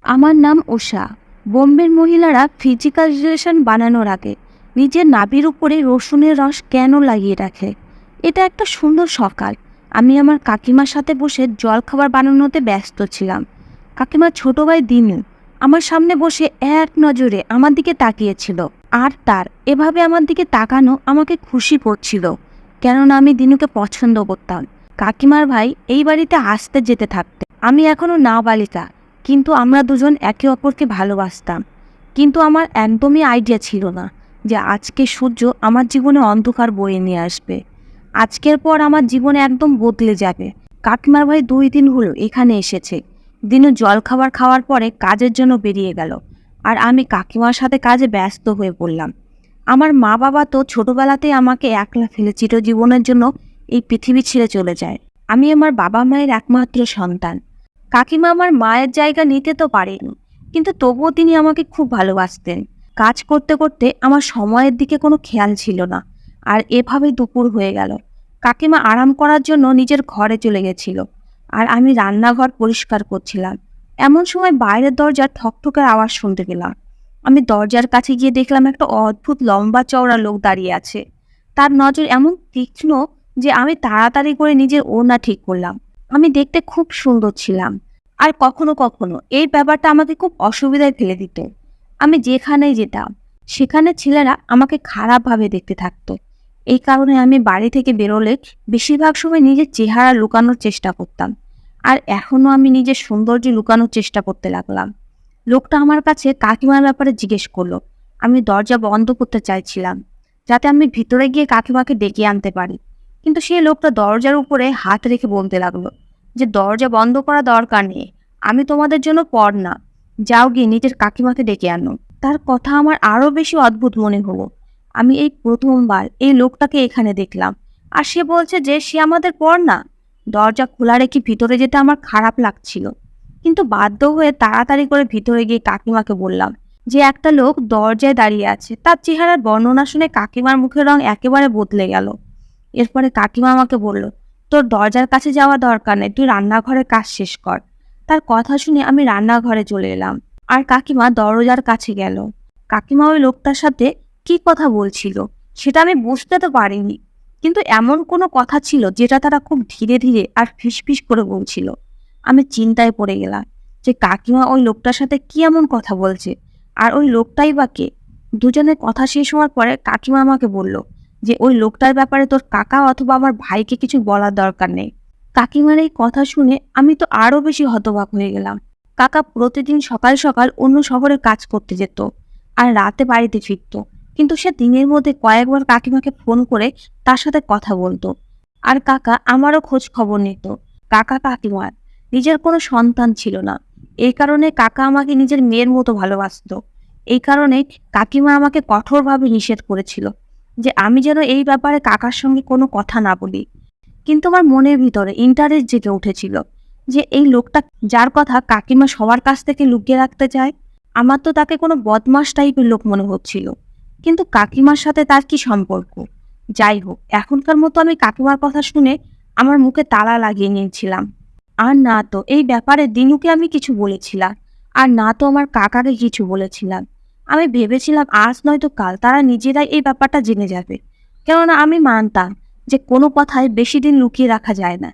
আমার নাম উষা। বোম্বের মহিলারা ফিজিক্যাল রিলেশন বানানোর আগে নিজের নাভির উপরে রসুনের রস কেন লাগিয়ে রাখে? এটা একটা সুন্দর সকাল। আমি আমার কাকিমার সাথে বসে জলখাবার বানানোতে ব্যস্ত ছিলাম। কাকিমার ছোট ভাই দিনু আমার সামনে বসে এক নজরে আমার দিকে তাকিয়েছিল। আর তার এভাবে আমার দিকে তাকানো আমাকে খুশি করছিল, কেননা আমি দিনুকে পছন্দ করতাম। কাকিমার ভাই এই বাড়িতে আসতে যেতে থাকতে। আমি এখনো নাবালিকা, কিন্তু আমরা দুজন একে অপরকে ভালোবাসতাম। কিন্তু আমার একদমই আইডিয়া ছিল না যে আজকে সূর্য আমার জীবনে অন্ধকার বয়ে নিয়ে আসবে। আজকের পর আমার জীবনে একদম বদলে যাবে। কাকিমার ভাই 2 দিন হলো এখানে এসেছে। দিনু জলখাবার খাওয়ার পরে কাজের জন্য বেরিয়ে গেল, আর আমি কাকিমার সাথে কাজে ব্যস্ত হয়ে পড়লাম। আমার মা বাবা তো ছোটবেলাতেই আমাকে একলা ফেলে চিরজীবনের জন্য এই পৃথিবী ছেড়ে চলে যায়। আমি আমার বাবা মায়ের একমাত্র সন্তান। কাকিমা আমার মায়ের জায়গা নিতে তো পারেনি, কিন্তু তবুও তিনি আমাকে খুব ভালোবাসতেন। কাজ করতে করতে আমার সময়ের দিকে কোনো খেয়াল ছিল না, আর এভাবেই দুপুর হয়ে গেল। কাকিমা আরাম করার জন্য নিজের ঘরে চলে গেছিল, আর আমি রান্নাঘর পরিষ্কার করছিলাম। এমন সময় বাইরের দরজার ঠকঠকের আওয়াজ শুনতে পেলাম। আমি দরজার কাছে গিয়ে দেখলাম একটা অদ্ভুত লম্বা চওড়া লোক দাঁড়িয়ে আছে। তার নজর এমন তীক্ষ্ণ যে আমি তাড়াতাড়ি করে নিজের ওড়না ঠিক করলাম। আমি দেখতে খুব সুন্দর ছিলাম, আর কখনো কখনো এই ব্যাপারটা আমাকে খুব অসুবিধায় ফেলে দিত। আমি যেখানেই যেতাম সেখানে ছেলেরা আমাকে খারাপভাবে দেখতে থাকতো। এই কারণে আমি বাড়ি থেকে বেরোলে বেশিরভাগ সময় নিজের চেহারা লুকানোর চেষ্টা করতাম, আর এখনও আমি নিজের সৌন্দর্য লুকানোর চেষ্টা করতে লাগলাম। লোকটা আমার কাছে কাকিমার ব্যাপারে জিজ্ঞেস করলো। আমি দরজা বন্ধ করতে চাইছিলাম, যাতে আমি ভিতরে গিয়ে কাকিমাকে ডেকে আনতে পারি, কিন্তু সেই লোকটা দরজার উপরে হাত রেখে বলতে লাগলো যে দরজা বন্ধ করা দরকার নেই, আমি তোমাদের জন্য পর না, যাও গিয়ে নিজের কাকিমাকে ডেকে আনো। তার কথা আমার আরো বেশি অদ্ভুত মনে হলো। আমি এই প্রথমবার এই লোকটাকে এখানে দেখলাম, আর সে বলছে যে সে আমাদের পর না। দরজা খোলা রেখে ভিতরে যেতে আমার খারাপ লাগছিল, কিন্তু বাধ্য হয়ে তাড়াতাড়ি করে ভিতরে গিয়ে কাকিমাকে বললাম যে একটা লোক দরজায় দাঁড়িয়ে আছে। তার চেহারার বর্ণনা শুনে কাকিমার মুখের রং একেবারে বদলে গেল। এরপরে কাকিমা আমাকে বলল, তোর দরজার কাছে যাওয়া দরকার নেই, তুই রান্নাঘরে কাজ শেষ কর। তার কথা শুনে আমি রান্নাঘরে চলে এলাম, আর কাকিমা দরজার কাছে গেল। কাকিমা ওই লোকটার সাথে কি কথা বলছিল সেটা আমি বুঝতে তো পারিনি, কিন্তু এমন কোনো কথা ছিল যেটা তারা খুব ধীরে ধীরে আর ফিসফিস করে বলছিল। আমি চিন্তায় পড়ে গেলাম যে কাকিমা ওই লোকটার সাথে কি এমন কথা বলছে, আর ওই লোকটাই বা কে। দুজনের কথা শেষ হওয়ার পরে কাকিমা আমাকে বলল যে ওই লোকটার ব্যাপারে তোর কাকা অথবা আমার ভাইকে কিছু বলার দরকার নেই। কাকিমার এই কথা শুনে আমি তো আরো বেশি হতবাক হয়ে গেলাম। কাকা প্রতিদিন সকাল সকাল অন্য শহরে কাজ করতে যেত, আর রাতে বাড়িতে ফিরত, কিন্তু সে দিনের মধ্যে কয়েকবার কাকিমাকে ফোন করে তার সাথে কথা বলতো। আর কাকা আমারও খোঁজ খবর নিত। কাকা কাকিমার নিজের কোনো সন্তান ছিল না, এই কারণে কাকা আমাকে নিজের মেয়ের মতো ভালোবাসতো। এই কারণে কাকিমা আমাকে কঠোরভাবে নিষেধ করেছিল যে আমি যেন এই ব্যাপারে কাকার সঙ্গে কোনো কথা না বলি। কিন্তু আমার মনের ভিতরে ইন্টারেস্ট জেগে উঠেছিল যে এই লোকটা যার কথা কাকিমা সবার কাছ থেকে লুকিয়ে রাখতে চায়, আমার তো তাকে কোনো বদমাশ টাইপের লোক মনে হচ্ছিল। কিন্তু কাকিমার সাথে তার কি সম্পর্ক? যাই হোক, এখনকার মতো আমি কাকিমার কথা শুনে আমার মুখে তালা লাগিয়ে নিয়েছিলাম। আর না তো এই ব্যাপারে দিনুকে আমি কিছু বলেছিলাম, আর না তো আমার কাকাকে কিছু বলেছিলাম। আমি ভেবেছিলাম আজ নয়তো কাল তারা নিজেরাই এই ব্যাপারটা জেনে যাবে, কেননা আমি মানতাম যে কোনো কথায় বেশি দিন লুকিয়ে রাখা যায় না।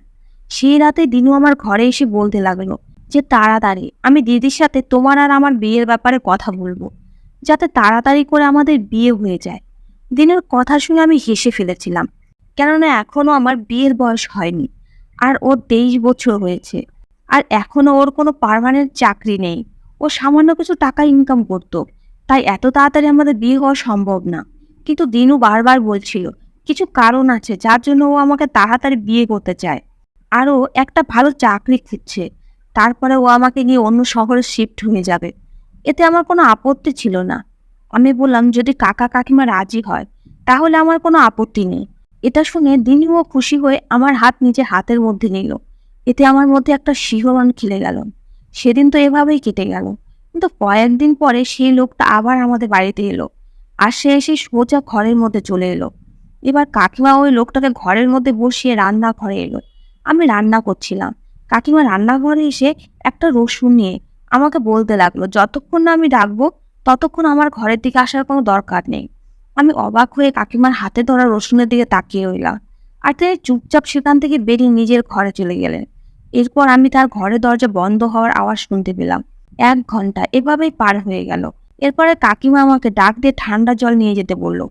সেই রাতে দিনু আমার ঘরে এসে বলতে লাগলো যে তাড়াতাড়ি আমি দিদির সাথে তোমার আর আমার বিয়ের ব্যাপারে কথা বলবো, যাতে তাড়াতাড়ি করে আমাদের বিয়ে হয়ে যায়। দিনুর কথা শুনে আমি হেসে ফেলেছিলাম, কেননা এখনো আমার বিয়ের বয়স হয়নি, আর ওর 23 বছর হয়েছে, আর এখনো ওর কোনো পার্মানেন্ট চাকরি নেই। ও সামান্য কিছু টাকা ইনকাম করতো, তাই এত তাড়াতাড়ি আমাদের বিয়ে হওয়া সম্ভব না। কিন্তু দিনু বারবার বলছিল কিছু কারণ আছে যার জন্য ও আমাকে তাড়াতাড়ি বিয়ে করতে চায়, আর ও একটা ভালো চাকরি খুঁজছে। তারপরে ও আমাকে নিয়ে অন্য শহরে শিফট হয়ে যাবে, এতে আমার কোনো আপত্তি ছিল না। আমি বললাম যদি কাকা কাকিমা রাজি হয় তাহলে আমার কোনো আপত্তি নেই। এটা শুনে দিনুও খুশি হয়ে আমার হাত নিজে হাতের মধ্যে নিল। এতে আমার মধ্যে একটা শিহরণ খেলে গেল। সেদিন তো এভাবেই কেটে গেল, কিন্তু কয়েকদিন পরে সেই লোকটা আবার আমাদের বাড়িতে এলো, আর সে এসে সোজা ঘরের মধ্যে চলে এলো। এবার কাকিমা ওই লোকটাকে ঘরের মধ্যে বসিয়ে রান্নাঘরে এলো। আমি রান্না করছিলাম, কাকিমা রান্নাঘরে এসে একটা রসুন নিয়ে আমাকে বলতে লাগলো যতক্ষণ না আমি ডাকবো ততক্ষণ আমার ঘরের দিকে আসার কোনো দরকার নেই। আমি অবাক হয়ে কাকিমার হাতে ধরা রসুনের দিকে তাকিয়ে রইলাম। আর তিনি চুপচাপ সেখান থেকে বেরিয়ে নিজের ঘরে চলে গেলেন। এরপর আমি তার ঘরের দরজা বন্ধ হওয়ার আওয়াজ শুনতে পেলাম। 1 ঘন্টা এভাবেই পার হয়ে গেল। এরপরে কাকিমা আমাকে ডাক দিয়ে ঠান্ডা জল নিয়ে যেতে বলল।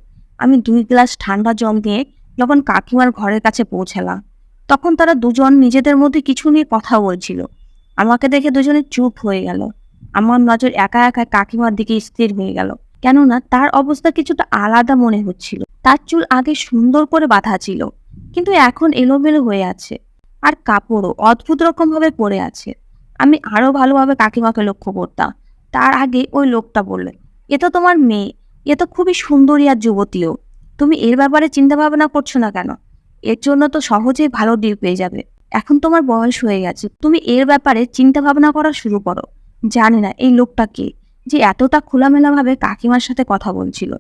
আমি 2 গ্লাস ঠান্ডা জল নিয়ে যখন কাকিমার ঘরের কাছে পৌঁছালাম, তখন তারা দুজন নিজেদের মধ্যে কিছু নিয়ে কথা বলছিল। আমাকে দেখে দুজনে চুপ হয়ে গেল। আমার নজর একা একা কাকিমার দিকে স্থির হয়ে গেল, কেননা তার অবস্থা কিছুটা আলাদা মনে হচ্ছিল। তার চুল আগে সুন্দর করে বাঁধা ছিল, কিন্তু এখন এলোমেলো হয়ে আছে, আর কাপড়ও অদ্ভুত রকম ভাবে পরে আছে। আমি আরো ভালোভাবে কাকিমাকে লক্ষ্য করতাম। তার আগে ওই লোকটা বললে, এ তো তোমার মেয়ে, এ তো খুবই সুন্দরী আর যুবতীও। তুমি এর ব্যাপারে চিন্তা ভাবনা করছো না কেন? এর জন্য তো সহজেই ভালো ডিল পেয়ে যাবে। এখন তোমার বয়স হয়ে গেছে, তুমি এর ব্যাপারে চিন্তা ভাবনা করা শুরু করো। জানি না এই লোকটা কে, যে এতটা খোলামেলাভাবে কাকিমার সাথে কথা বলছিল।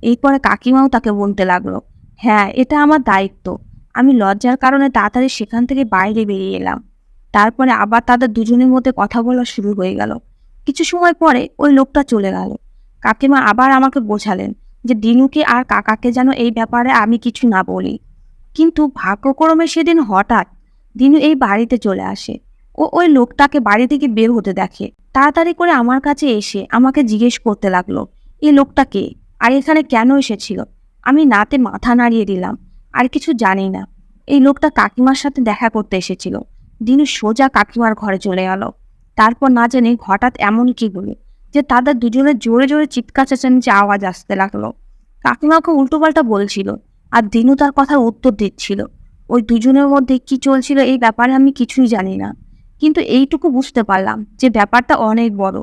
এরপরে কাকিমাও তাকে বলতে লাগলো, হ্যাঁ, এটা আমার দায়িত্ব। আমি লজ্জার কারণে তাড়াতাড়ি সেখান থেকে বাইরে বেরিয়ে এলাম। তারপরে আবার তাদের দুজনের মধ্যে কথা বলা শুরু হয়ে গেল। কিছু সময় পরে ওই লোকটা চলে গেল। কাকিমা আবার আমাকে বোঝালেন যে দিনুকে আর কাকাকে যেন এই ব্যাপারে আমি কিছু না বলি। কিন্তু ভাগ্যক্রমে সেদিন হঠাৎ দিনু এই বাড়িতে চলে আসে। ও ওই লোকটাকে বাড়ি থেকে বের হতে দেখে। তাড়াতাড়ি করে আমার কাছে এসে আমাকে জিজ্ঞেস করতে লাগলো, এই লোকটা কে আর এখানে কেন এসেছিল? আমি নাতে মাথা নাড়িয়ে দিলাম, আর কিছু জানি না। এই লোকটা কাকিমার সাথে দেখা করতে এসেছিল। দিনু সোজা কাকিমার ঘরে চলে গেল। তারপর না জানি হঠাৎ এমন কি হলো যে তাদের দুজনের জোরে জোরে চিৎকার চেঁচামেচি আওয়াজ আসতে লাগলো। কাকিমাকে উল্টোপাল্টা বলছিল, আর দিনু তার কথার উত্তর দিচ্ছিল। ওই দুজনের মধ্যে কি চলছিল এই ব্যাপারে আমি কিছুই জানি না, কিন্তু এইটুকু বুঝতে পারলাম যে ব্যাপারটা অনেক বড়,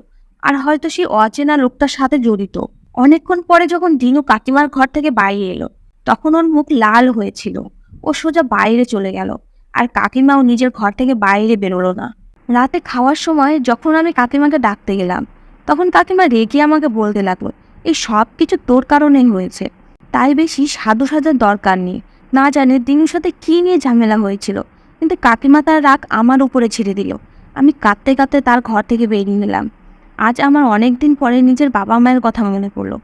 আর হয়তো সেই অচেনা লোকটার সাথে জড়িত। অনেকক্ষণ পরে যখন দিনু কাকিমার ঘর থেকে বাইরে এলো, তখন ওর মুখ লাল হয়েছিল। ও সোজা বাইরে চলে গেল, আর কাকিমাও নিজের ঘর থেকে বাইরে বেরোলো না। রাতে খাওয়ার সময় যখন আমি কাকিমাকে ডাকতে গেলাম, তখন কাকিমা রেগে আমাকে বলতে লাগলো, এই সব কিছু তোর কারণেই হয়েছে, তাই বেশি সাধু সাজার দরকার নেই। না জানে দিনুর সাথে কি নিয়ে ঝামেলা হয়েছিল, কিন্তু কাকিমা তার রাগ আমার উপরে ছেড়ে দিল। আমি কাঁদতে কাঁদতে তার ঘর থেকে বেরিয়ে নিলাম। আজ আমার অনেক দিন পরে নিজের বাবা মায়ের কথা মনে পড়লো।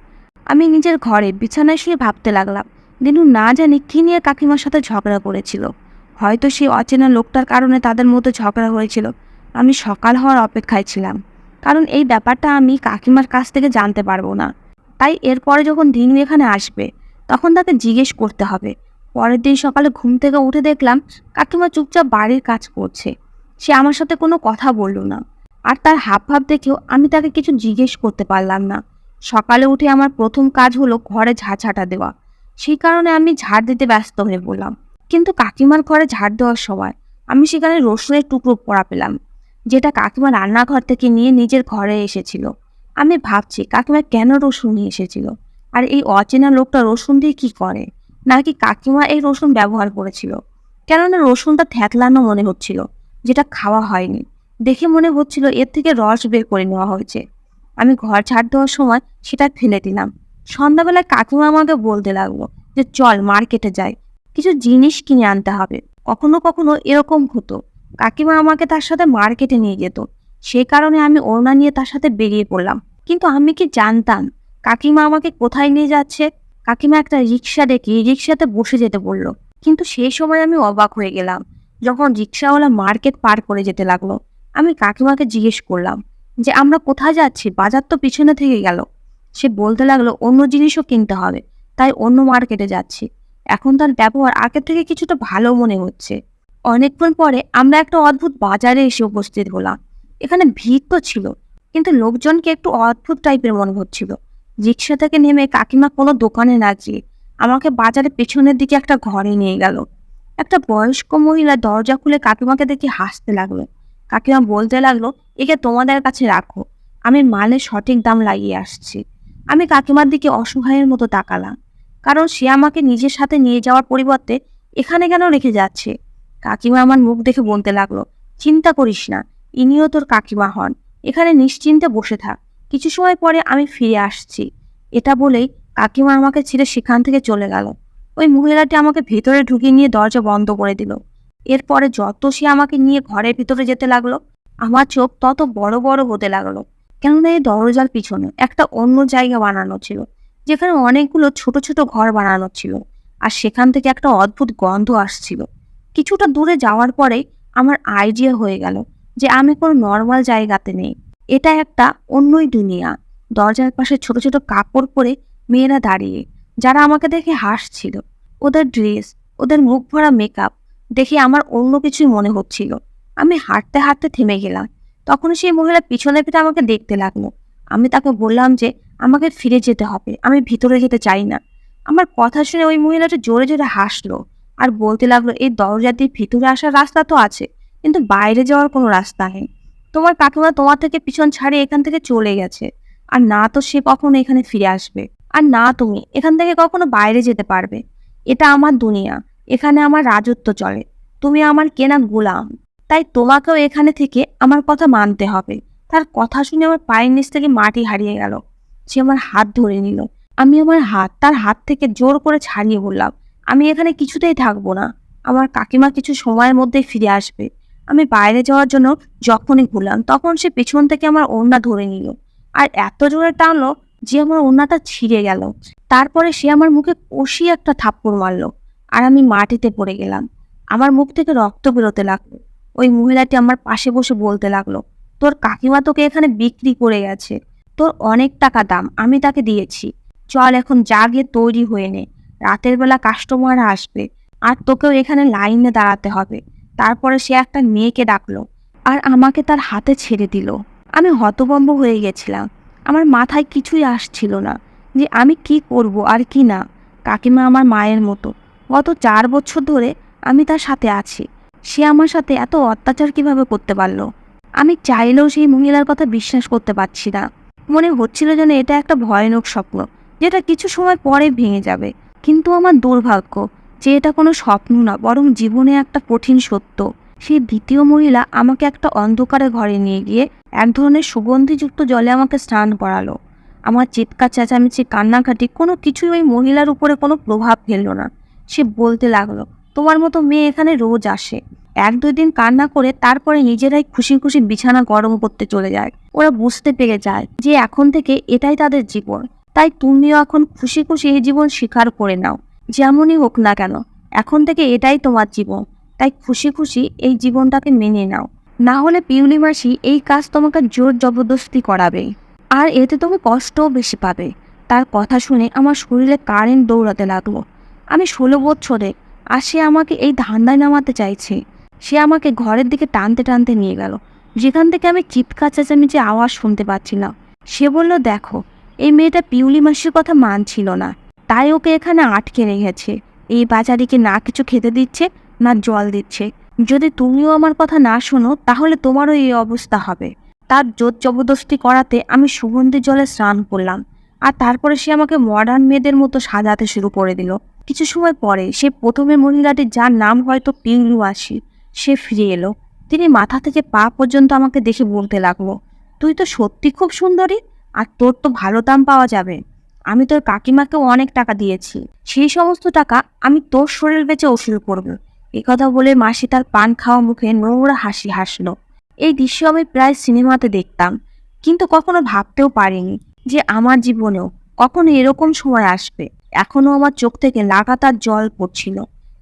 আমি নিজের ঘরে বিছানায় শুয়ে ভাবতে লাগলাম, দিনু না জানি কি নিয়ে কাকিমার সাথে ঝগড়া করেছিল। হয়তো সেই অচেনা লোকটার কারণে তাদের মধ্যে ঝগড়া হয়েছিল। আমি সকাল হওয়ার অপেক্ষায় ছিলাম, কারণ এই ব্যাপারটা আমি কাকিমার কাছ থেকে জানতে পারবো না। তাই এরপরে যখন দিনু এখানে আসবে, তখন তাকে জিজ্ঞেস করতে হবে। পরের দিন সকালে ঘুম থেকে উঠে দেখলাম কাকিমা চুপচাপ বাড়ির কাজ করছে। সে আমার সাথে কোনো কথা বলল না, আর তার হাবভাব দেখেও আমি তাকে কিছু জিজ্ঞেস করতে পারলাম না। সকালে উঠে আমার প্রথম কাজ হলো ঘরে ঝাঁটা দেওয়া। সেই কারণে আমি ঝাড় দিতে ব্যস্ত হয়ে পড়লাম। কিন্তু কাকিমার ঘরে ঝাড় দেওয়ার সময় আমি সেখানে রসুনের টুকরো পড়া পেলাম, যেটা কাকিমা রান্নাঘর থেকে নিয়ে নিজের ঘরে এসেছিল। আমি ভাবছি কাকিমা কেন রসুন নিয়ে এসেছিল, আর এই অচেনা লোকটা রসুন দিয়ে কি করে, নাকি কাকিমা এই রসুন ব্যবহার করেছিল। কেননা রসুনটা থ্যাতলানো মনে হচ্ছিল, যেটা খাওয়া হয়নি। দেখে মনে হচ্ছিল এর থেকে রস বের করে নেওয়া হয়েছে। আমি ঘর ঝাড় দেওয়ার সময় সেটা ফেলে দিলাম। সন্ধ্যাবেলায় কাকিমা আমাকে বলতে লাগলো যে চল মার্কেটে যাই, কিছু জিনিস কিনে আনতে হবে। কখনো কখনো এরকম হতো, কাকিমা আমাকে তার সাথে মার্কেটে নিয়ে যেত। সেই কারণে আমি ওড়না নিয়ে তার সাথে বেরিয়ে পড়লাম। কিন্তু আমি কি জানতাম কাকিমা আমাকে কোথায় নিয়ে যাচ্ছে। কাকিমা একটা রিক্সা ডেকে রিক্সাতে বসে যেতে বললো। কিন্তু সেই সময় আমি অবাক হয়ে গেলাম যখন রিক্সাওয়ালা মার্কেট পার করে যেতে লাগলো। আমি কাকিমাকে জিজ্ঞেস করলাম যে আমরা কোথায় যাচ্ছি, বাজার তো পিছনে থেকে গেল। সে বলতে লাগলো অন্য জিনিসও কিনতে হবে, তাই অন্য মার্কেটে যাচ্ছি। এখন তার ব্যবহার আগের থেকে কিছুটা ভালো মনে হচ্ছে। অনেকক্ষণ পরে আমরা একটা অদ্ভুত বাজারে এসে উপস্থিত হলাম। এখানে ভিড় তো ছিল, কিন্তু লোকজনকে একটু অদ্ভুত টাইপের মনে হচ্ছিল। রিক্সা থেকে নেমে কাকিমা কোনো দোকানে না গিয়ে আমাকে বাজারের পেছনের দিকে একটা ঘরে নিয়ে গেল। একটা বয়স্ক মহিলা দরজা খুলে কাকিমাকে দেখে হাসতে লাগলো। কাকিমা বলতে লাগলো, একে তোমাদের কাছে রাখো, আমি মালের সঠিক দাম লাগিয়ে আসছি। আমি কাকিমার দিকে অসহায়ের মতো তাকালাম, কারণ সে আমাকে নিজের সাথে নিয়ে যাওয়ার পরিবর্তে এখানে কেন রেখে যাচ্ছে। কাকিমা আমার মুখ দেখে বলতে লাগলো, চিন্তা করিস না, ইনিও তোর কাকিমা হন, এখানে নিশ্চিন্তে বসে থাক, কিছু সময় পরে আমি ফিরে আসছি। এটা বলেই কাকিমা আমাকে ছেড়ে সেখান থেকে চলে গেল। ওই মহিলাটি আমাকে ভেতরে ঢুকিয়ে নিয়ে দরজা বন্ধ করে দিল। এরপরে যত সে আমাকে নিয়ে ঘরের ভিতরে যেতে লাগলো, আমার চোখ তত বড় বড় হতে লাগলো, কেননা এই দরজার পিছনে একটা অন্য জায়গা বানানো ছিল, যেখানে অনেকগুলো ছোট ছোট ঘর বানানো ছিল, আর সেখান থেকে একটা অদ্ভুত গন্ধ আসছিল। কিছুটা দূরে যাওয়ার পরে আমার আইডিয়া হয়ে গেল যে আমি কোনো নর্মাল জায়গাতে নেই, এটা একটা অন্যই দুনিয়া। দরজার পাশে ছোট ছোট কাপড় পরে মেয়েরা দাঁড়িয়ে, যারা আমাকে দেখে হাসছিল। ওদের ড্রেস, ওদের মুখ ভরা মেকআপ দেখে আমার অন্য কিছুই মনে হচ্ছিল। আমি হাঁটতে হাঁটতে থেমে গেলাম। তখন সেই মহিলা পিছনে ফিরে আমাকে দেখতে লাগলো। আমি তাকে বললাম যে আমাকে ফিরে যেতে হবে, আমি ভিতরে যেতে চাই না। আমার কথা শুনে ওই মহিলাটা জোরে জোরে হাসলো আর বলতে লাগলো, এই দরজা দিয়ে ভিতরে আসার রাস্তা তো আছে, কিন্তু বাইরে যাওয়ার কোনো রাস্তা নেই। তোমার কাকিমা তোমার থেকে পিছন ছাড়িয়ে এখান থেকে চলে গেছে, আর না তো সে কখনো এখানে ফিরে আসবে, আর না তুমি এখান থেকে কখনো বাইরে যেতে পারবে। এটা আমার দুনিয়া, এখানে আমার রাজত্ব চলে, তুমি আমার কেনা গোলাম, তাই তোমাকেও এখানে থেকে আমার কথা মানতে হবে। তার কথা শুনে আমার পায়ের নিচ থেকে মাটি হারিয়ে গেল। সে আমার হাত ধরে নিল। আমি আমার হাত তার হাত থেকে জোর করে ছাড়িয়ে বললাম, আমি এখানে কিছুতেই থাকবো না, আমার কাকিমা কিছু সময়ের মধ্যেই ফিরে আসবে। আমি বাইরে যাওয়ার জন্য যখনই ঘুরলাম, তখন সে পেছন থেকে আমার ওড়না ধরে নিল আর এত জোরে টানলো যে আমার ওড়নাটা ছিঁড়ে গেল। তারপরে সে আমার মুখে কষিয়ে একটা থাপ্পড় মারলো, আর আমি মাটিতে পড়ে গেলাম। আমার মুখ থেকে রক্ত বেরোতে লাগলো। ওই মহিলাটি আমার পাশে বসে বলতে লাগলো, তোর কাকিমা তোকে এখানে বিক্রি করে গেছে, তোর অনেক টাকা দাম আমি তাকে দিয়েছি, চল এখন যা গিয়ে তৈরি হয়ে নে, রাতের বেলা কাস্টমাররা আসবে আর তোকেও এখানে লাইনে দাঁড়াতে হবে। তারপরে সে একটা মেয়েকে ডাকলো আর আমাকে তার হাতে ছেড়ে দিল। আমি হতভম্ব হয়ে গেছিলাম। আমার মাথায় কিছুই আসছিল না যে আমি কি করব আর কি না। কাকিমা আমার মায়ের মতো। গত 4 বছর ধরে আমি তার সাথে আছি। সে আমার সাথে এত অত্যাচার কিভাবে করতে পারলো? আমি চাইলেও সেই মহিলার কথা বিশ্বাস করতে পারছি না। মনে হচ্ছিল যেন এটা একটা ভয়ানক স্বপ্ন, যেটা কিছু সময় পরে ভেঙে যাবে। কিন্তু আমার দুর্ভাগ্য যে এটা কোনো স্বপ্ন না, বরং জীবনে একটা কঠিন সত্য। সেই দ্বিতীয় মহিলা আমাকে একটা অন্ধকারে ঘরে নিয়ে গিয়ে এক ধরনের সুগন্ধিযুক্ত জলে আমাকে স্নান করালো। আমার চিৎকার চেঁচামেচি কান্নাকাটি কোনো কিছুই ওই মহিলার উপরে কোনো প্রভাব ফেললো না। সে বলতে লাগলো, তোমার মতো মেয়ে এখানে রোজ আসে, 1-2 দিন কান্না করে তারপরে নিজেরাই খুশি খুশি বিছানা গরম করতে চলে যায়। ওরা বুঝতে পেরে যায় যে এখন থেকে এটাই তাদের জীবন, তাই তুমিও এখন খুশি খুশি এই জীবন স্বীকার করে নাও। যেমনই হোক না কেন, এখন থেকে এটাই তোমার জীবন, তাই খুশি খুশি এই জীবনটাকে মেনে নাও। না হলে পিউলি মাসি এই কাজ তোমাকে জোর জবরদস্তি করাবে, আর এতে তুমি কষ্টও বেশি পাবে। তার কথা শুনে আমার শরীরে কারেন্ট দৌড়াতে লাগলো। আমি 16 বছরে, আর সে আমাকে এই ধান্দায় নামাতে চাইছে। সে আমাকে ঘরের দিকে টানতে টানতে নিয়ে গেল, যেখান থেকে আমি চিৎকার চেঁচামেচি আওয়াজ শুনতে পাচ্ছিলাম। সে বলল, দেখো, এই মেয়েটা পিউলি মাসির কথা মানছিল না, তাই ওকে এখানে আটকে রেখেছে। এই বাজারিকে না কিছু খেতে দিচ্ছে, না জল দিচ্ছে। যদি তুমিও আমার কথা না শোনো, তাহলে তোমারও এই অবস্থা হবে। তার জোর জবরদস্তি করাতে আমি সুগন্ধি জলে স্নান করলাম, আর তারপরে সে আমাকে মডার্ন মেয়েদের মতো সাজাতে শুরু করে দিল। কিছু সময় পরে সে প্রথমে মহিলাটি, যার নাম হয়তো পিউলি মাসি, সে ফিরে এলো। তিনি মাথা থেকে পা পর্যন্ত আমাকে দেখে বলতে লাগলো, তুই তো সত্যি খুব সুন্দরী, আর তোর তো ভালো দাম পাওয়া যাবে। আমি তোর কাকিমাকেও অনেক টাকা দিয়েছি, সেই সমস্ত টাকা আমি তোর শরীর বেচে ওসুল করবো। একথা বলে মাসি তার পান খাওয়া মুখে নোংরা হাসি হাসলো। এই দৃশ্য আমি প্রায় সিনেমাতে দেখতাম, কিন্তু কখনো ভাবতেও পারিনি যে আমার জীবনেও কখনো এরকম সময় আসবে। এখনো আমার চোখ থেকে লাগাতার জল পড়ছিল।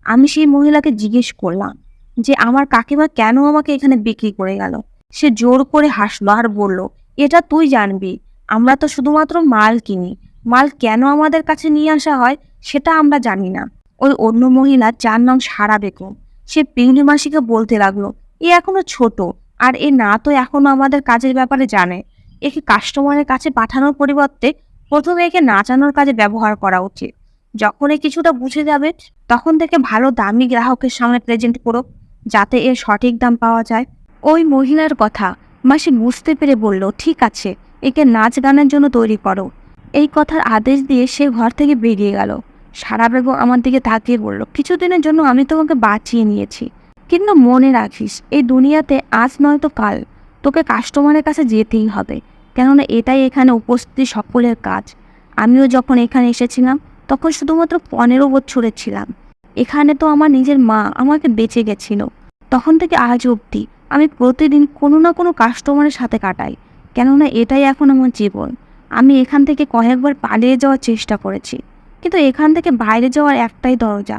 আমি সেই মহিলাকে জিজ্ঞেস করলাম যে আমার কাকিমা কেন আমাকে এখানে বিক্রি করে গেল। সে জোর করে হাসলো আর বলল, এটা তুই জানবি, আমরা তো শুধুমাত্র মাল কিনি, মাল কেন আমাদের কাছে নিয়ে আসা হয় সেটা আমরা জানি না। ওই অন্য মহিলা, যার নাম সারা বেগম, সে পিউলি মাসিকে বলতে লাগলো, এ এখনো ছোট, আর এ না তো এখনো আমাদের কাজের ব্যাপারে জানে। একে কাস্টমারের কাছে পাঠানোর পরিবর্তে প্রথমে একে নাচানোর কাজে ব্যবহার করা উচিত। যখন এ কিছুটা বুঝে যাবে, তখন থেকে ভালো দামি গ্রাহকের সামনে প্রেজেন্ট করো, যাতে এর সঠিক দাম পাওয়া যায়। ওই মহিলার কথা মাসি বুঝতে পেরে বলল, ঠিক আছে, একে নাচ গানের জন্য তৈরি করো। এই কথার আদেশ দিয়ে সে ঘর থেকে বেরিয়ে গেল। সারা বেগম আমার দিকে তাকিয়ে বলল, কিছুদিনের জন্য আমি তোমাকে বাঁচিয়ে নিয়েছি, কিন্তু মনে রাখিস, এই দুনিয়াতে আজ নয়তো কাল তোকে কাস্টমারের কাছে যেতেই হবে, কেননা এটাই এখানে উপস্থিত সকলের কাজ। আমিও যখন এখানে এসেছিলাম তখন শুধুমাত্র 15 বছরের ছিলাম। এখানে তো আমার নিজের মা আমাকে বেঁচে গেছিল, তখন থেকে আজ অবধি আমি প্রতিদিন কোনো না কোনো কাস্টমারের সাথে কাটাই, কেননা এটাই এখন আমার জীবন। আমি এখান থেকে কয়েকবার পালিয়ে যাওয়ার চেষ্টা করেছি, কিন্তু এখান থেকে বাইরে যাওয়ার একটাই দরজা,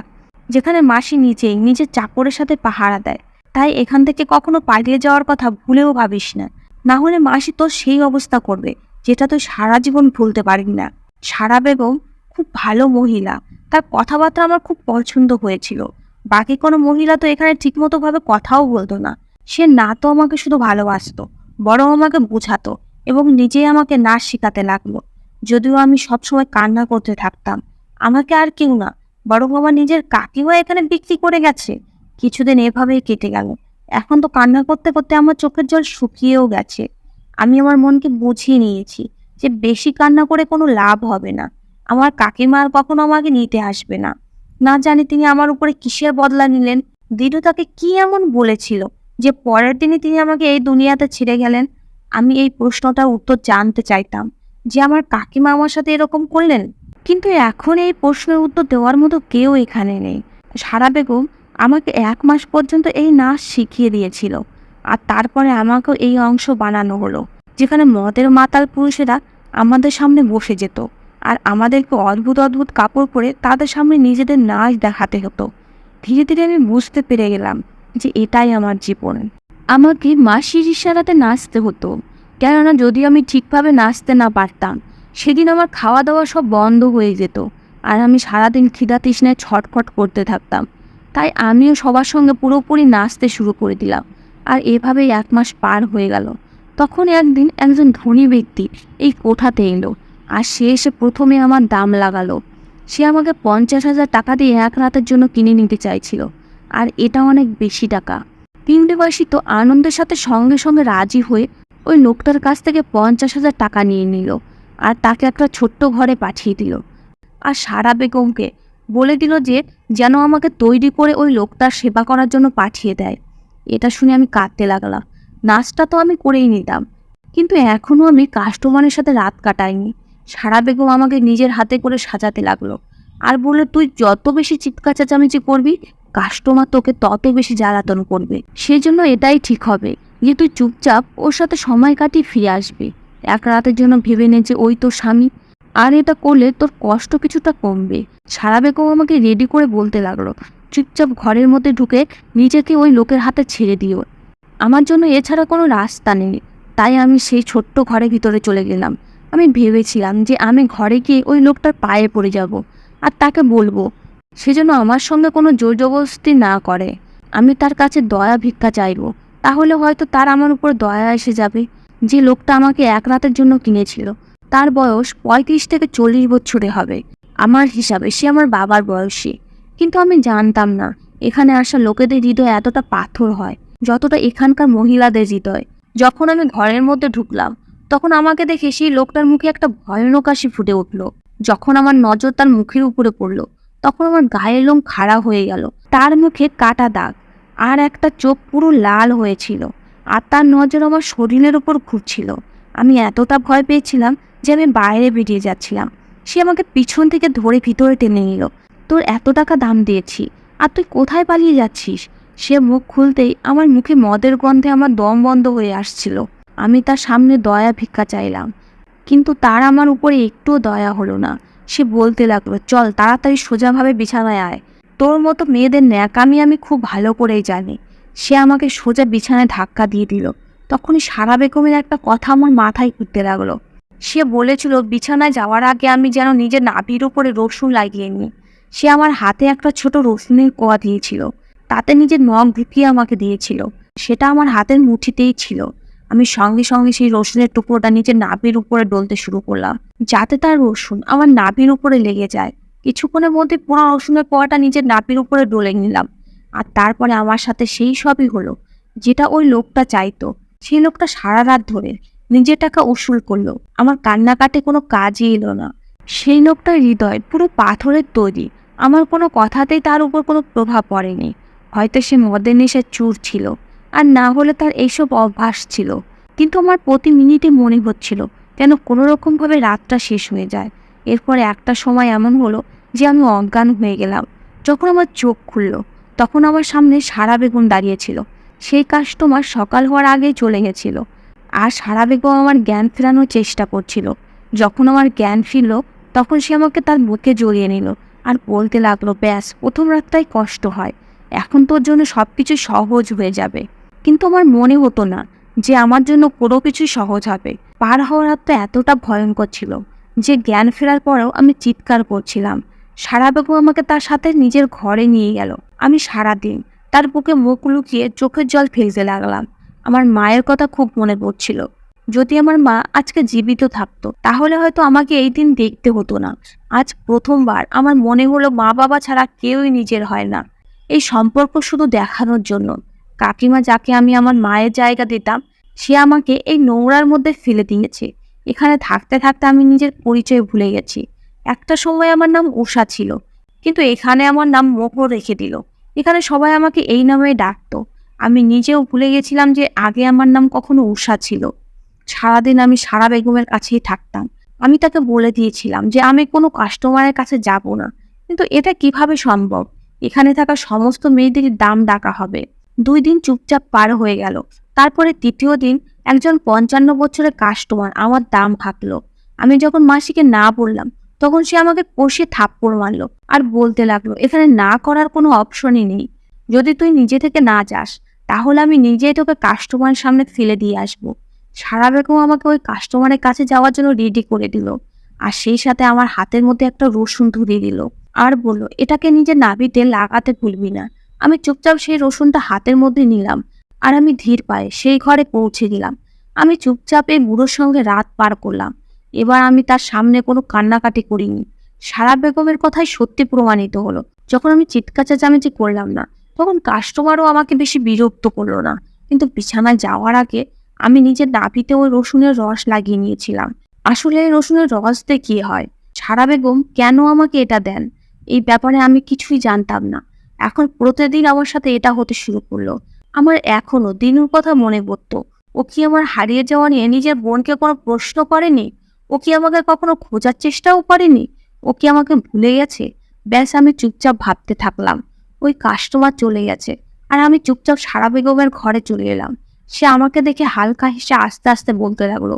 যেখানে মাসি নিজেই নিজের চাকরের সাথে পাহারা দেয়। তাই এখান থেকে কখনো পালিয়ে যাওয়ার কথা ভুলেও ভাবিস না, না হলে মাসি তোর সেই অবস্থা করবে যেটা তুই সারা জীবন ভুলতে পারবি না। সারা বেগম খুব ভালো মহিলা, তার কথাবার্তা আমার খুব পছন্দ হয়েছিল। বাকি কোনো মহিলা তো এখানে ঠিকমতো ভাবে কথাও বলতো না। সে না তো আমাকে শুধু ভালোবাসতো, বরং আমাকে বোঝাতো এবং নিজেই আমাকে নাচ শেখাতে লাগলো। যদিও আমি সবসময় কান্না করতে থাকতাম। আমাকে আর কেউ না, বরং আমার নিজের কাকিমা এখানে বিক্রি করে গেছে। কিছুদিন এভাবেই কেটে গেল। এখন তো কান্না করতে করতে আমার চোখের জল শুকিয়েও গেছে। আমি আমার মনকে বুঝিয়ে নিয়েছি যে বেশি কান্না করে কোনো লাভ হবে না। আমার কাকিমা আর কখনো আমাকে নিতে আসবে না। না জানি তিনি আমার উপরে কিসের বদলা নিলেন। দিনু তাকে কি এমন বলেছিল যে পরের দিনই তিনি আমাকে এই দুনিয়াতে ছেড়ে গেলেন? আমি এই প্রশ্নটার উত্তর জানতে চাইতাম, যে আমার কাকিমা আমার সাথে এরকম করলেন। কিন্তু এখন এই প্রশ্নের উত্তর দেওয়ার মতো কেউ এখানে নেই। সারা বেগম আমাকে 1 মাস পর্যন্ত এই নাচ শিখিয়ে দিয়েছিল, আর তারপরে আমাকেও এই অংশ বানানো হলো, যেখানে মদের মাতাল পুরুষেরা আমাদের সামনে বসে যেত আর আমাদেরকে অদ্ভুত অদ্ভুত কাপড় পরে তাদের সামনে নিজেদের নাচ দেখাতে হতো। ধীরে ধীরে আমি বুঝতে পেরে গেলাম যে এটাই আমার জীবন। আমাকে মাসির ইশারাতে নাচতে হতো, কেননা যদি আমি ঠিকভাবে নাচতে না পারতাম সেদিন আমার খাওয়া দাওয়া সব বন্ধ হয়ে যেত, আর আমি সারাদিন খিদা তৃষ্ণায় ছটফট করতে থাকতাম। তাই আমিও সবার সঙ্গে পুরোপুরি নাচতে শুরু করে দিলাম, আর এভাবেই 1 মাস পার হয়ে গেল। তখন একদিন একজন ধনী ব্যক্তি এই কোঠাতে এলো, আর সে এসে প্রথমে আমার দাম লাগালো। সে আমাকে 50,000 টাকা দিয়ে 1 রাতের জন্য কিনে নিতে চাইছিল, আর এটা অনেক বেশি টাকা। পিণ্ডবাসী তো আনন্দের সাথে সঙ্গে সঙ্গে রাজি হয়ে ওই লোকটার কাছ থেকে 50,000 টাকা নিয়ে নিল, আর তাকে একটা ছোট্ট ঘরে পাঠিয়ে দিল। আর সারা বেগমকে বলে দিল যে যেন আমাকে তৈরি করে ওই লোকটার সেবা করার জন্য পাঠিয়ে দেয়। এটা শুনে আমি কাঁদতে লাগলাম। নাচটা তো আমি করেই নিতাম, কিন্তু এখনও আমি কাস্টমারের সাথে রাত কাটাইনি। সারা বেগম আমাকে নিজের হাতে করে সাজাতে লাগলো, আর বলল, তুই যত বেশি চিৎকার চেঁচামেচি করবি কাস্টমার তোকে তত বেশি জ্বালাতন করবে। সেজন্য এটাই ঠিক হবে যে তুই চুপচাপ ওর সাথে সময় কাটিয়ে ফিরে আসবি। 1 রাতের জন্য ভেবে নে যে ওই তোর স্বামী, আর এটা করলে তোর কষ্ট কিছুটা কমবে। সারা বেগম আমাকে রেডি করে বলতে লাগলো, চুপচাপ ঘরের মধ্যে ঢুকে নিজেকে ওই লোকের হাতে ছেড়ে দিও। আমার জন্য এছাড়া কোনো রাস্তা নেই। তাই আমি সেই ছোট্ট ঘরের ভিতরে চলে গেলাম। আমি ভেবেছিলাম যে আমি ঘরে গিয়ে ওই লোকটার পায়ে পড়ে যাব আর তাকে বলবো সেজন্য আমার সঙ্গে কোনো জোর জবরদস্তি না করে। আমি তার কাছে দয়া ভিক্ষা চাইবো, তাহলে হয়তো তার আমার উপর দয়া এসে যাবে। যে লোকটা আমাকে 1 রাতের জন্য কিনেছিল তার বয়স 35 থেকে 40 বছরে হবে। আমার হিসাবে সে আমার বাবার বয়সী। কিন্তু আমি জানতাম না এখানে আসা লোকেদের হৃদয় এতটা পাথর হয় যতটা এখানকার মহিলাদের হৃদয়। যখন আমি ঘরের মধ্যে ঢুকলাম তখন আমাকে দেখে সেই লোকটার মুখে একটা ভয়ানক হাসি ফুটে উঠল। যখন আমার নজর তার মুখের উপরে পড়ল তখন আমার গায়ের লোম খাড়া হয়ে গেল। তার মুখে কাটা দাগ, আর একটা চোখ পুরো লাল হয়েছিল, আর তার নজর আমার শরীরের উপর ঘুরছিল। আমি এতটা ভয় পেয়েছিলাম যে আমি বাইরে বেরিয়ে যাচ্ছিলাম। সে আমাকে পিছন থেকে ধরে ভিতরে টেনে নিল। তোর এত টাকা দাম দিয়েছি, আর তুই কোথায় পালিয়ে যাচ্ছিস? সে মুখ খুলতেই আমার মুখে মদের গন্ধে আমার দম বন্ধ হয়ে আসছিল। আমি তার সামনে দয়া ভিক্ষা চাইলাম, কিন্তু তার আমার উপরে একটুও দয়া হলো না। সে বলতে লাগলো, চল তাড়াতাড়ি সোজাভাবে বিছানায় আয়। তোর মতো মেয়েদের ন্যাকামি আমি খুব ভালো করেই জানি। সে আমাকে সোজা বিছানায় ধাক্কা দিয়ে দিল। তখনই সারা বেগমের একটা কথা আমার মাথায় ঘুরতে লাগলো। সে বলেছিল বিছানায় যাওয়ার আগে আমি যেন নিজের নাভির উপরে রসুন লাগিয়ে নিই। সে আমার হাতে একটা ছোট রসুনের কোয়া দিয়েছিল, তাতে নিজের নখ ঢুকিয়ে আমাকে দিয়েছিল। সেটা আমার হাতের মুঠিতেই ছিল। আমি সঙ্গে সঙ্গে সেই রসুনের টুকরোটা নিজের নাভির উপরে ডলতে শুরু করলাম, যাতে তার রসুন আমার নাভির উপরে লেগে যায়। কিছুক্ষণের মধ্যে পুরো রসুনের কোয়াটা নিজের নাভির উপরে ডলে নিলাম। আর তারপরে আমার সাথে সেই সবই হলো যেটা ওই লোকটা চাইতো। সেই লোকটা সারা রাত ধরে নিজের টাকা উসুল করলো। আমার কান্নাকাটি কোনো কাজই এলো না। সেই লোকটার হৃদয় পুরো পাথরের তৈরি। আমার কোনো কথাতেই তার উপর কোনো প্রভাব পড়েনি। হয়তো সে মদের নেশায় চুর ছিল, আর না হলে তার এইসব অভ্যাস ছিল। কিন্তু আমার প্রতি মিনিটে মনে হচ্ছিল যেন কোনো রকমভাবে রাতটা শেষ হয়ে যায়। এরপরে একটা সময় এমন হলো যে আমি অজ্ঞান হয়ে গেলাম। যখন আমার চোখ খুললো তখন আমার সামনে সারা বেগম দাঁড়িয়েছিল। সেই কাস্টমার সকাল হওয়ার আগেই চলে গেছিল। আর সারা বেগম আমার জ্ঞান ফেরানোর চেষ্টা করছিল। যখন আমার জ্ঞান ফিরল, তখন সে আমাকে তার বুকে জড়িয়ে নিল আর বলতে লাগলো, ব্যাস, প্রথম রাতটাই কষ্ট হয়, এখন তোর জন্য সব কিছু সহজ হয়ে যাবে। কিন্তু আমার মনে হতো না যে আমার জন্য কোনো কিছুই সহজ হবে। পার হওয়ার রাতটা এতটা ভয়ঙ্কর ছিল যে জ্ঞান ফেরার পরেও আমি চিৎকার করছিলাম। সারা বেগম আমাকে তার সাথে নিজের ঘরে নিয়ে গেল। আমি সারাদিন তার বুকে মুখ লুকিয়ে চোখের জল ফেলতে লাগলাম। আমার মায়ের কথা খুব মনে পড়ছিল। যদি আমার মা আজকে জীবিত থাকতো, তাহলে হয়তো আমাকে এই দিন দেখতে হতো না। আজ প্রথমবার আমার মনে হলো মা বাবা ছাড়া কেউই নিজের হয় না। এই সম্পর্ক শুধু দেখানোর জন্য। কাকিমা, যাকে আমি আমার মায়ের জায়গা দিতাম, সে আমাকে এই নোংরার মধ্যে ফেলে দিয়েছে। এখানে থাকতে থাকতে আমি নিজের পরিচয় ভুলে গেছি। একটা সময় আমার নাম উষা ছিল, কিন্তু এখানে আমার নাম মোহর রেখে দিল। এখানে সবাই আমাকে এই নামে ডাকতো। আমি নিজেও ভুলে গেছিলাম যে আগে আমার নাম কখনো উষা ছিল। সারাদিন আমি সারা বেগমের কাছেই থাকতাম। আমি তাকে বলে দিয়েছিলাম যে আমি কোনো কাস্টমারের কাছে যাব না। কিন্তু এটা কিভাবে সম্ভব? এখানে থাকা সমস্ত মেয়েদের দাম ডাকা হবে। 2 দিন চুপচাপ পার হয়ে গেল। তারপরে তৃতীয় দিন একজন 55 বছরের কাস্টমার আমার দাম হাঁকলো। আমি যখন মাসিকে না বললাম, তখন সে আমাকে কষিয়ে থাপ্পড় মারলো আর বলতে লাগলো, এখানে না করার কোনো অপশনই নেই। যদি তুই নিজে থেকে না যাস, তাহলে আমি নিজেই তোকে কাস্টমারের সামনে ফেলে দিয়ে আসবো। সারা বেগম আমাকে ওই কাস্টমারের কাছে যাওয়ার জন্য রেডি করে দিল। আর সেই সাথে আমার হাতের মধ্যে একটা রসুন ধরিয়ে দিল আর বলল, এটাকে নিজের নাভিতে লাগাতে ভুলবি না। আমি চুপচাপ সেই রসুনটা হাতের মধ্যে নিলাম আর আমি ধীর পায়ে সেই ঘরে পৌঁছে দিলাম। আমি চুপচাপ এই বুড়োর সঙ্গে রাত পার করলাম। এবার আমি তার সামনে কোনো কান্নাকাটি করিনি। সারা বেগমের কথাই সত্যি প্রমাণিত হলো। যখন আমি চিৎকার চেঁচামেচি করলাম না, তখন কাস্টমারও আমাকে বেশি বিরক্ত করলো না। কিন্তু বিছানায় যাওয়ার আগে আমি নিজের নাভিতে ওই রসুনের রস লাগিয়ে নিয়েছিলাম। আসলে এই রসুনের রস দিয়ে কি হয়? সারা বেগম কেন আমাকে এটা দেন? এই ব্যাপারে আমি কিছুই জানতাম না। এখন প্রতিদিন আমার সাথে এটা হতে শুরু করলো। আমার এখনো দিনুর কথা মনে পড়তো। ও কি আমার হারিয়ে যাওয়া নিয়ে নিজের বোনকে কোনো প্রশ্ন করেনি? ও কি আমাকে কখনো খোঁজার চেষ্টাও করেনি? ও কি আমাকে ভুলে গেছে? ব্যাস, আমি চুপচাপ ভাবতে থাকলাম। ওই কাস্টমার চলে গেছে আর আমি চুপচাপ সারা বেগমের ঘরে চলে এলাম। সে আমাকে দেখে হালকা হেসে আস্তে আস্তে বলতে লাগলো,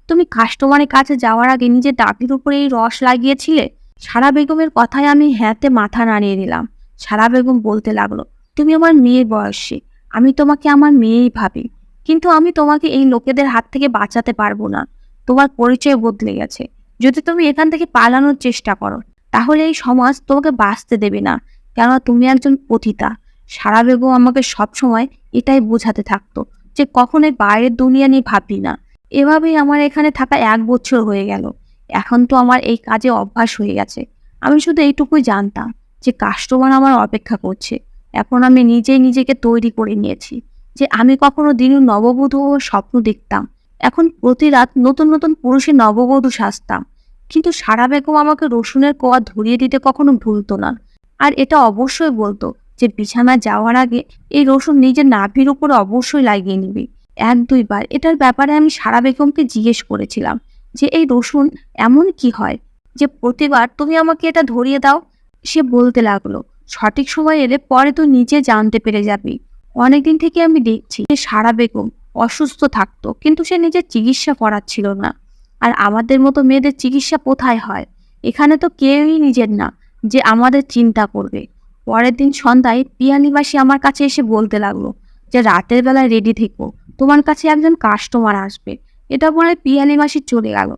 তুমি কাস্টমারের কাছে যাওয়ার আগে নিজের ডাকের উপরে এই রস লাগিয়েছিলে? সারা বেগমের কথায় আমি হ্যাঁতে মাথা নাড়িয়ে দিলাম। সারা বেগম বলতে লাগলো, তুমি আমার মেয়ের বয়সী, আমি তোমাকে আমার মেয়েই ভাবি। কিন্তু আমি তোমাকে এই লোকেদের হাত থেকে বাঁচাতে পারবো না। তোমার পরিচয় বদলে গেছে। যদি তুমি এখান থেকে পালানোর চেষ্টা করো, তাহলে এই সমাজ তোমাকে বাঁচতে দেবে না, কেননা তুমি একজন পতিতা। সারা বেগম আমাকে সবসময় এটাই বোঝাতে থাকতো যে কখনোই বাইরের দুনিয়া নিয়ে ভাবি না। এভাবেই আমার এখানে থাকা 1 বছর হয়ে গেল। এখন তো আমার এই কাজে অভ্যাস হয়ে গেছে। আমি শুধু এইটুকুই জানতাম যে কাস্টমার আমার অপেক্ষা করছে। এখন আমি নিজেই নিজেকে তৈরি করে নিয়েছি যে আমি কখনো দিনের নববধূ ও স্বপ্ন দেখতাম। এখন প্রতি রাত নতুন নতুন পুরুষের নববধূ সাজতাম। কিন্তু সারা বেগম আমাকে রসুনের কোয়া ধরিয়ে দিতে কখনো ভুলতো না। আর এটা অবশ্যই বলতো যে বিছানায় যাওয়ার আগে এই রসুন নিজের নাভির উপরে অবশ্যই লাগিয়ে নিবি। 1-2 বার এটার ব্যাপারে আমি সারা বেগমকে জিজ্ঞেস করেছিলাম যে এই রসুন এমন কি হয় যে প্রতিবার তুমি আমাকে এটা ধরিয়ে দাও? সে বলতে লাগলো, সঠিক সময় এলে পরে তুই নিজে জানতে পেরে যাবি। অনেকদিন থেকে আমি দেখছি যে সারা বেগম অসুস্থ থাকতো, কিন্তু সে নিজের চিকিৎসা করাচ্ছিল না। আর আমাদের মতো মেয়েদের চিকিৎসা কোথায় হয়? এখানে তো কেউই নিজের না যে আমাদের চিন্তা করবে। পরের দিন সন্ধ্যায় পিয়ালি মাসি আমার কাছে এসে বলতে লাগলো যে রাতের বেলায় রেডি থেকো, তোমার কাছে একজন কাস্টমার আসবে। এটা বলে পিয়ালি মাসি চলে গেল।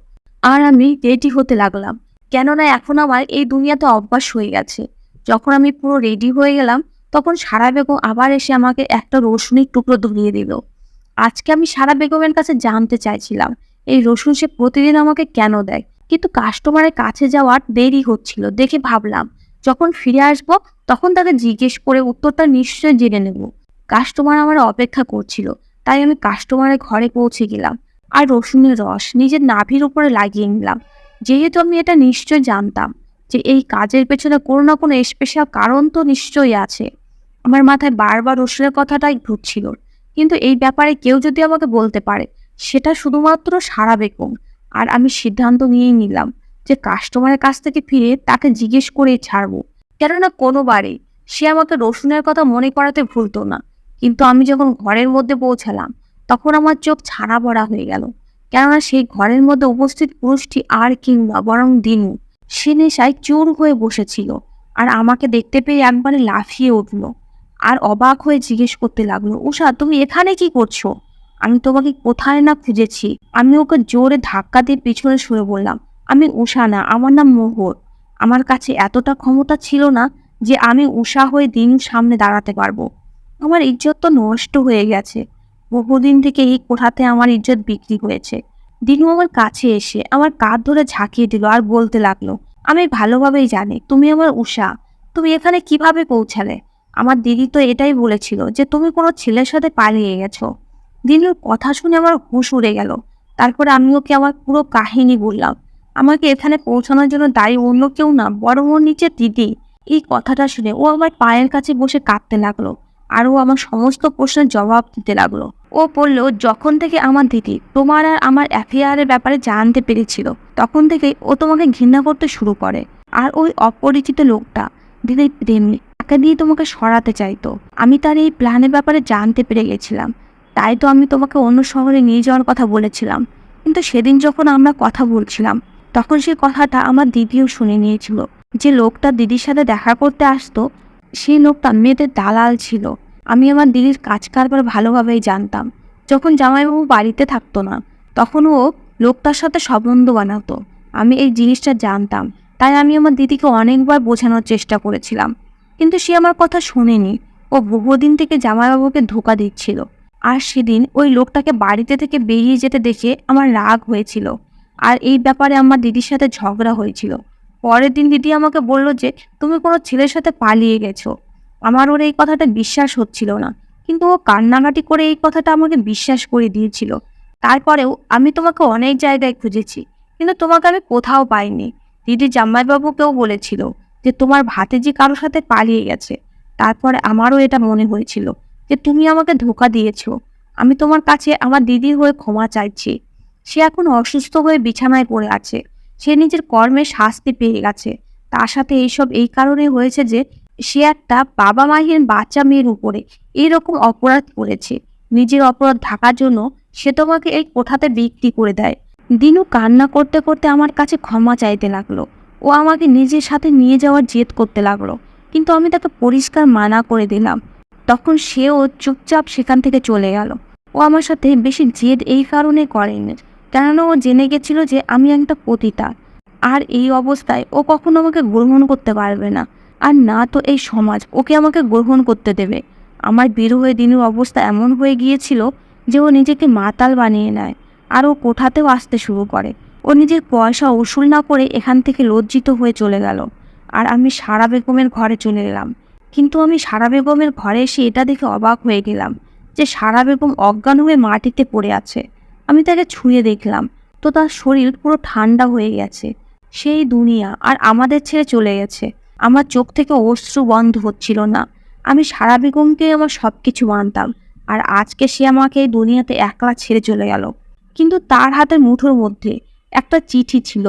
আর আমি রেডি হতে লাগলাম, কেননা এখন আমার এই দুনিয়াতে অভ্যাস হয়ে গেছে। যখন আমি পুরো রেডি হয়ে গেলাম, তখন সারা বেগম আবার এসে আমাকে একটা রসুনের টুকরো ধরিয়ে দিল। আজকে আমি সারা বেগমের কাছে জানতে চাইছিলাম এই রসুন সে প্রতিদিন আমাকে কেন দেয়। কিন্তু কাস্টমারের কাছে যাওয়ার দেরি হচ্ছিল দেখে ভাবলাম যখন ফিরে আসবো তখন তাকে জিজ্ঞেস করে উত্তরটা নিশ্চয় জেনে নেব। কাস্টমার আমার অপেক্ষা করছিল, তাই আমি কাস্টমারের ঘরে পৌঁছে গেলাম আর রসুনের রস নিজের নাভির উপরে লাগিয়ে নিলাম। যেহেতু আমি এটা নিশ্চয় জানতাম যে এই কাজের পেছনে কোনো না কোনো স্পেশাল কারণ তো নিশ্চয়ই আছে। আমার মাথায় বারবার রসুনের কথাটাই ঘুরছিল। কিন্তু এই ব্যাপারে কেউ যদি আমাকে বলতে পারে, সেটা শুধুমাত্র সারা বেগম। আর আমি সিদ্ধান্ত নিয়েই নিলাম যে কাস্টমারের কাছ থেকে ফিরে তাকে জিজ্ঞেস করেই ছাড়বো। কেননা কোনোবারেই সে আমাকে রসুনের কথা মনে করাতে ভুলতো না। কিন্তু আমি যখন ঘরের মধ্যে পৌঁছালাম, তখন আমার চোখ ছানা বড়া হয়ে গেল। কেননা সেই ঘরের মধ্যে উপস্থিত পুরুষটি আর কিংবা বরং দিনু। সে নেশায় চুর হয়ে বসেছিল, আর আমাকে দেখতে পেয়ে একবারে লাফিয়ে উঠল আর অবাক হয়ে জিজ্ঞেস করতে লাগলো, উষা, তুমি এখানে কি করছো? আমি তোমাকে কোথায় না খুঁজেছি। আমি ওকে জোরে ধাক্কা দিয়ে পিছনে সরে বললাম, আমি উষা না, আমার নাম মোহর। আমার কাছে এতটা ক্ষমতা ছিল না যে আমি উষা হয়ে দিনুর সামনে দাঁড়াতে পারবো। আমার ইজ্জত তো নষ্ট হয়ে গেছে। বহুদিন থেকে এই কোঠাতে আমার ইজ্জত বিক্রি হয়েছে। দিনু আমার কাছে এসে আমার কাঁধ ধরে ঝাঁকিয়ে দিল আর বলতে লাগলো, আমি ভালোভাবেই জানি তুমি আমার উষা। তুমি এখানে কিভাবে পৌঁছালে? আমার দিদি তো এটাই বলেছিল যে তুমি কোনো ছেলের সাথে পালিয়ে গেছো। দিনুর কথা শুনে আমার হুঁশ উড়ে গেল। তারপরে আমি ওকে আমার পুরো কাহিনী বললাম। আমাকে এখানে পৌঁছানোর জন্য দায়ী অন্য কেউ না, বরং ওর নিচে দিদি। এই কথাটা শুনে ও আমার পায়ের কাছে বসে কাঁদতে লাগলো, আর ও আমার সমস্ত প্রশ্নের জবাব দিতে লাগলো। ও বলল, যখন থেকে আমার দিদি তোমার আর আমার অ্যাফেয়ারের ব্যাপারে জানতে পেরেছিল, তখন থেকেই ও তোমাকে ঘৃণা করতে শুরু করে। আর ওই অপরিচিত লোকটা দিদির প্রেমী, তাকে দিয়ে তোমাকে সরাতে চাইতো। আমি তার এই প্ল্যানের ব্যাপারে জানতে পেরে গেছিলাম, তাই তো আমি তোমাকে অন্য শহরে নিয়ে যাওয়ার কথা বলেছিলাম। কিন্তু সেদিন যখন আমরা কথা বলছিলাম, তখন সেই কথাটা আমার দিদিও শুনে নিয়েছিল। যে লোকটা দিদির সাথে দেখা করতে আসতো, সেই লোকটা মেয়েদের দালাল ছিল। আমি আমার দিদির কাজ কারবার ভালোভাবেই জানতাম। যখন জামাইবাবু বাড়িতে থাকতো না, তখন ও লোকটার সাথে সম্বন্ধ বানাতো। আমি এই জিনিসটা জানতাম, তাই আমি আমার দিদিকে অনেকবার বোঝানোর চেষ্টা করেছিলাম, কিন্তু সে আমার কথা শোনেনি। ও বহুদিন থেকে জামাইবাবুকে ধোঁকা দিচ্ছিল। আর সেদিন ওই লোকটাকে বাড়িতে থেকে বেরিয়ে যেতে দেখে আমার রাগ হয়েছিল, আর এই ব্যাপারে আমার দিদির সাথে ঝগড়া হয়েছিল। পরের দিন দিদি আমাকে বলল যে তুমি কোনো ছেলের সাথে পালিয়ে গেছো। আমার ওর এই কথাটা বিশ্বাস হচ্ছিল না, কিন্তু ও কান্নাকাটি করে এই কথাটা আমাকে বিশ্বাস করে দিয়েছিল। তারপরেও আমি তোমাকে অনেক জায়গায় খুঁজেছি, কিন্তু তোমাকে আমি কোথাও পাইনি। দিদি জামাইবাবুকেও বলেছিল যে তোমার ভাতিজি কারোর সাথে পালিয়ে গেছে। তারপরে আমারও এটা মনে হয়েছিল যে তুমি আমাকে ধোঁকা দিয়েছো। আমি তোমার কাছে আমার দিদির হয়ে ক্ষমা চাইছি। সে এখন অসুস্থ হয়ে বিছানায় পড়ে আছে। সে নিজের কর্মে শাস্তি পেয়ে গেছে। তার সাথে এইসব এই কারণে হয়েছে যে সে একটা বাবা মাহীন বাচ্চা মেয়ের উপরে এইরকম অপরাধ করেছে। নিজের অপরাধ ঢাকার জন্য সে তোমাকে এই কোঠাতে বিক্রি করে দেয়। দিনু কান্না করতে করতে আমার কাছে ক্ষমা চাইতে লাগলো। ও আমাকে নিজের সাথে নিয়ে যাওয়ার জেদ করতে লাগলো, কিন্তু আমি তাকে পরিষ্কার মানা করে দিলাম। তখন সেও চুপচাপ সেখান থেকে চলে গেল। ও আমার সাথে বেশি জেদ এই কারণে করেনি, কেননা ও জেনে গেছিল যে আমি একটা পতিতা। আর এই অবস্থায় ও কখনো আমাকে গ্রহণ করতে পারবে না, আর না তো এই সমাজ ওকে আমাকে গ্রহণ করতে দেবে। আমার বিরহে দিনের অবস্থা এমন হয়ে গিয়েছিল যে ও নিজেকে মাতাল বানিয়ে নেয়, আর ও কোঠাতেও আসতে শুরু করে। ও নিজের পয়সা উসুল না করে এখান থেকে লজ্জিত হয়ে চলে গেল। আর আমি সারা বেগমের ঘরে চলে এলাম। কিন্তু আমি সারা বেগমের ঘরে এসে এটা দেখে অবাক হয়ে গেলাম যে সারা বেগম অজ্ঞান হয়ে মাটিতে পড়ে আছে। আমি তাকে ছুঁয়ে দেখলাম, তো তার শরীর পুরো ঠান্ডা হয়ে গেছে। সেই দুনিয়া আর আমাদের ছেড়ে চলে গেছে। আমার চোখ থেকে অশ্রু বন্ধ হচ্ছিল না। আমি সারা বেগমকে আমার সব কিছু মানতাম, আর আজকে সে আমাকে এই দুনিয়াতে একলা ছেড়ে চলে গেল। কিন্তু তার হাতের মুঠোর মধ্যে একটা চিঠি ছিল,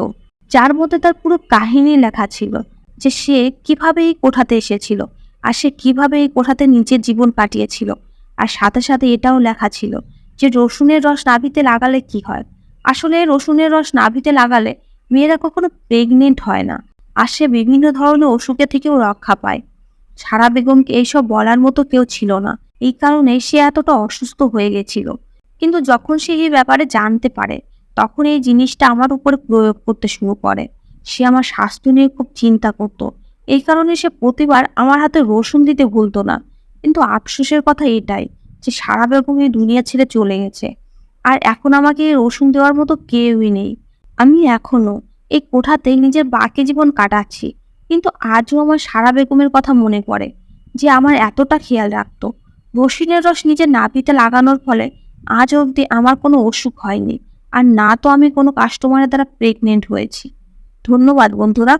যার মধ্যে তার পুরো কাহিনী লেখা ছিল, যে সে কিভাবে এই কোঠাতে এসেছিল, আর সে কিভাবে এই কোঠাতে নিজের জীবন কাটিয়েছিল। আর সাথে সাথে এটাও লেখা ছিল যে রসুনের রস নাভিতে লাগালে কি হয়। আসলে রসুনের রস নাভিতে লাগালে মেয়েরা কখনো প্রেগনেন্ট হয় না, আর সে বিভিন্ন ধরনের অসুখে থেকেও রক্ষা পায়। সারা বেগমকে এইসব বলার মতো কেউ ছিল না, এই কারণে সে এতটা অসুস্থ হয়ে গেছিল। কিন্তু যখন সে এই ব্যাপারে জানতে পারে, তখন এই জিনিসটা আমার উপরে প্রয়োগ করতে শুরু করে। সে আমার স্বাস্থ্য নিয়ে খুব চিন্তা করত। এই কারণে সে প্রতিবার আমার হাতে রসুন দিতে ভুলতো না। কিন্তু আফসোসের কথা এটাই যে সারা বেগম এই দুনিয়া ছেড়ে চলে গেছে, আর এখন আমাকে এই রসুন দেওয়ার মতো কেউই নেই। আমি এখনো এই কোঠাতে নিজের বাকি জীবন কাটাচ্ছি, কিন্তু আজও আমার সারা বেগমের কথা মনে পড়ে, যে আমার এতটা খেয়াল রাখতো। রসুনের রস নিজের নাভিতে লাগানোর ফলে আজ অবধি আমার কোনো অসুখ হয়নি, আর না তো আমি কোনো কাস্টমারের দ্বারা প্রেগনেন্ট হয়েছি। ধন্যবাদ বন্ধুরা।